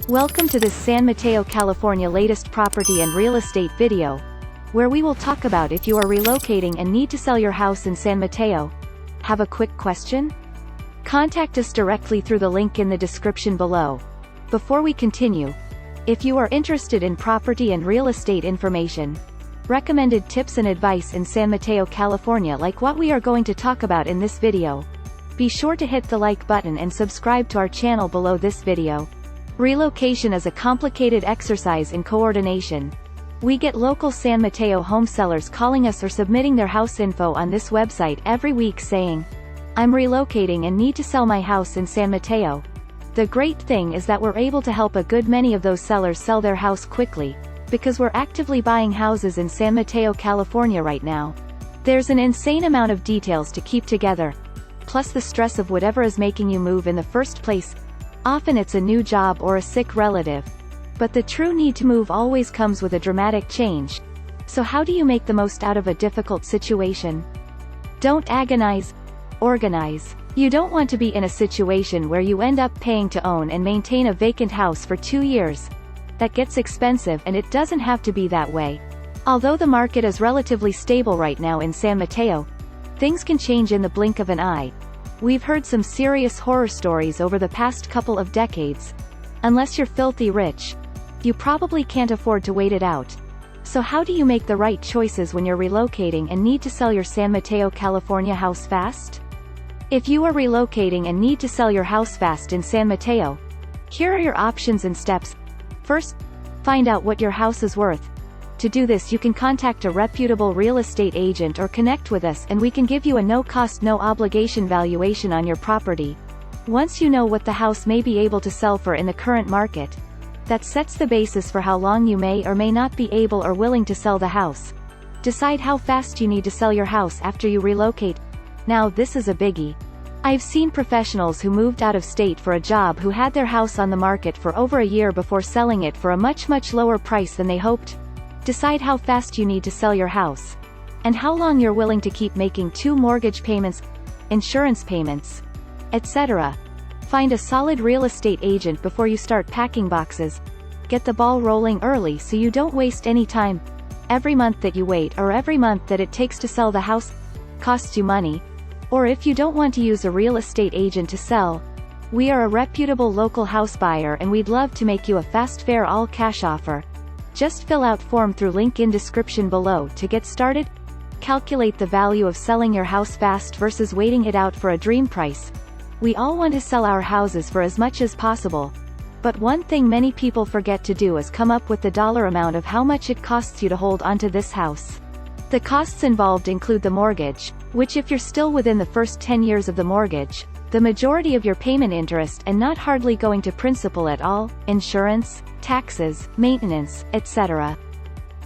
Welcome to this San Mateo, California latest property and real estate video, where we will talk about if you are relocating and need to sell your house in San Mateo. Have a quick question? Contact us directly through the link in the description below. Before we continue, if you are interested in property and real estate information, recommended tips and advice in San Mateo, California like what we are going to talk about in this video, be sure to hit the like button and subscribe to our channel below this video. Relocation is a complicated exercise in coordination. We get local San Mateo home sellers calling us or submitting their house info on this website every week saying, "I'm relocating and need to sell my house in San Mateo." The great thing is that we're able to help a good many of those sellers sell their house quickly, because we're actively buying houses in San Mateo, California right now. There's an insane amount of details to keep together, plus the stress of whatever is making you move in the first place. Often it's a new job or a sick relative. But the true need to move always comes with a dramatic change. So how do you make the most out of a difficult situation? Don't agonize, organize. You don't want to be in a situation where you end up paying to own and maintain a vacant house for 2 years. That gets expensive, and it doesn't have to be that way. Although the market is relatively stable right now in San Mateo, things can change in the blink of an eye. We've heard some serious horror stories over the past couple of decades. Unless you're filthy rich, you probably can't afford to wait it out. So how do you make the right choices when you're relocating and need to sell your San Mateo, California house fast? If you are relocating and need to sell your house fast in San Mateo, here are your options and steps. First, find out what your house is worth. To do this, you can contact a reputable real estate agent or connect with us and we can give you a no-cost, no-obligation valuation on your property. Once you know what the house may be able to sell for in the current market, that sets the basis for how long you may or may not be able or willing to sell the house. Decide how fast you need to sell your house after you relocate. Now this is a biggie. I've seen professionals who moved out of state for a job who had their house on the market for over a year before selling it for a much lower price than they hoped. Decide how fast you need to sell your house, and how long you're willing to keep making 2 mortgage payments, insurance payments, etc. Find a solid real estate agent before you start packing boxes. Get the ball rolling early so you don't waste any time. Every month that you wait or every month that it takes to sell the house costs you money. Or if you don't want to use a real estate agent to sell, we are a reputable local house buyer and we'd love to make you a fast, fair, all-cash offer. Just fill out form through link in description below to get started. Calculate the value of selling your house fast versus waiting it out for a dream price. We all want to sell our houses for as much as possible. But one thing many people forget to do is come up with the dollar amount of how much it costs you to hold onto this house. The costs involved include the mortgage, which if you're still within the first 10 years of the mortgage, the majority of your payment interest and not hardly going to principal at all, insurance, taxes, maintenance, etc.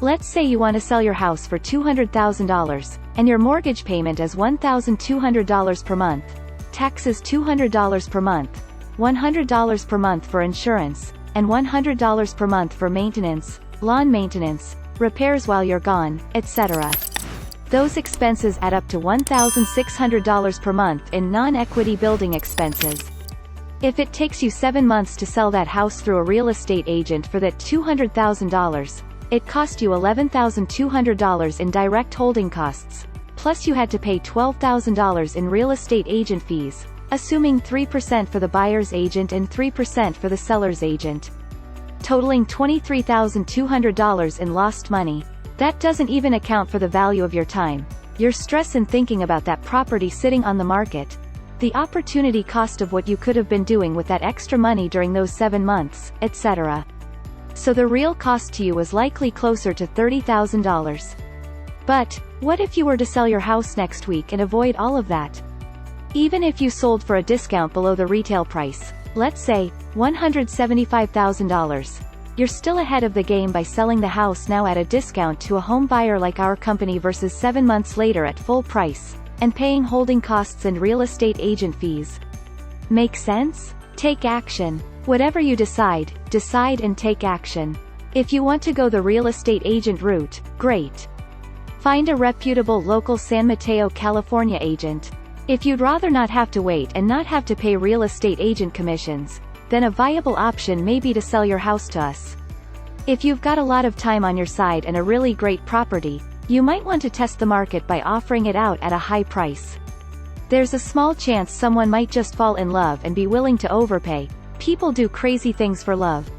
Let's say you want to sell your house for $200,000, and your mortgage payment is $1,200 per month, taxes $200 per month, $100 per month for insurance, and $100 per month for maintenance, lawn maintenance, repairs while you're gone, etc. Those expenses add up to $1,600 per month in non-equity building expenses. If it takes you 7 months to sell that house through a real estate agent for that $200,000, it cost you $11,200 in direct holding costs, plus you had to pay $12,000 in real estate agent fees, assuming 3% for the buyer's agent and 3% for the seller's agent, totaling $23,200 in lost money. That doesn't even account for the value of your time, your stress in thinking about that property sitting on the market, the opportunity cost of what you could have been doing with that extra money during those 7 months, etc. So the real cost to you is likely closer to $30,000. But what if you were to sell your house next week and avoid all of that? Even if you sold for a discount below the retail price, let's say $175,000, you're still ahead of the game by selling the house now at a discount to a home buyer like our company versus 7 months later at full price, and paying holding costs and real estate agent fees. Make sense? Take action. Whatever you decide and take action. If you want to go the real estate agent route, great. Find a reputable local San Mateo, California agent. If you'd rather not have to wait and not have to pay real estate agent commissions, then a viable option may be to sell your house to us. If you've got a lot of time on your side and a really great property, you might want to test the market by offering it out at a high price. There's a small chance someone might just fall in love and be willing to overpay. People do crazy things for love.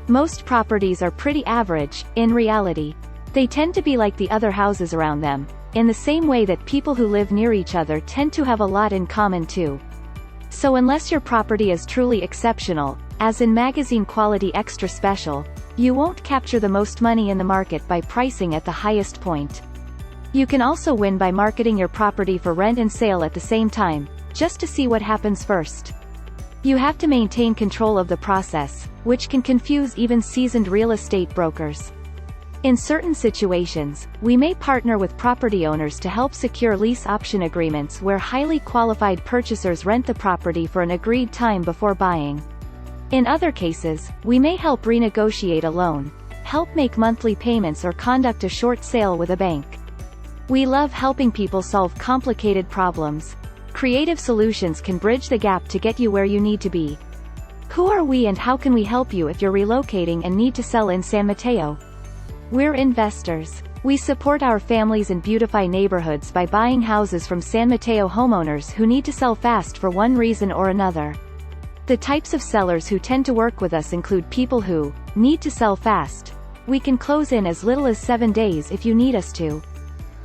Most properties are pretty average, in reality. They tend to be like the other houses around them, in the same way that people who live near each other tend to have a lot in common too. So unless your property is truly exceptional, as in magazine quality extra special, you won't capture the most money in the market by pricing at the highest point. You can also win by marketing your property for rent and sale at the same time, just to see what happens first. You have to maintain control of the process, which can confuse even seasoned real estate brokers. In certain situations, we may partner with property owners to help secure lease option agreements where highly qualified purchasers rent the property for an agreed time before buying. In other cases, we may help renegotiate a loan, help make monthly payments or conduct a short sale with a bank. We love helping people solve complicated problems. Creative solutions can bridge the gap to get you where you need to be. Who are we and how can we help you if you're relocating and need to sell in San Mateo? We're investors. We support our families and beautify neighborhoods by buying houses from San Mateo homeowners who need to sell fast for one reason or another. The types of sellers who tend to work with us include people who need to sell fast. We can close in as little as 7 days if you need us to.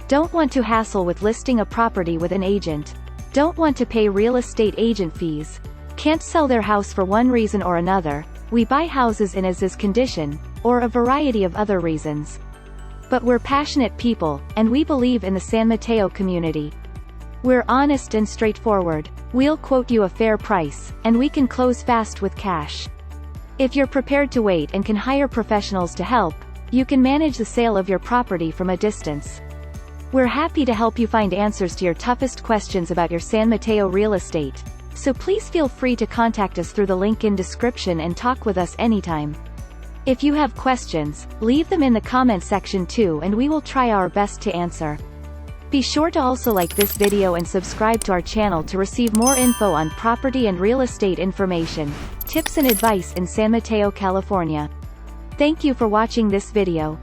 Don't want to hassle with listing a property with an agent. Don't want to pay real estate agent fees. Can't sell their house for one reason or another. We buy houses in as is condition, or a variety of other reasons. But we're passionate people, and we believe in the San Mateo community. We're honest and straightforward. We'll quote you a fair price, and we can close fast with cash. If you're prepared to wait and can hire professionals to help, you can manage the sale of your property from a distance. We're happy to help you find answers to your toughest questions about your San Mateo real estate, so please feel free to contact us through the link in description and talk with us anytime. If you have questions, leave them in the comment section too and we will try our best to answer. Be sure to also like this video and subscribe to our channel to receive more info on property and real estate information, tips and advice in San Mateo, California. Thank you for watching this video.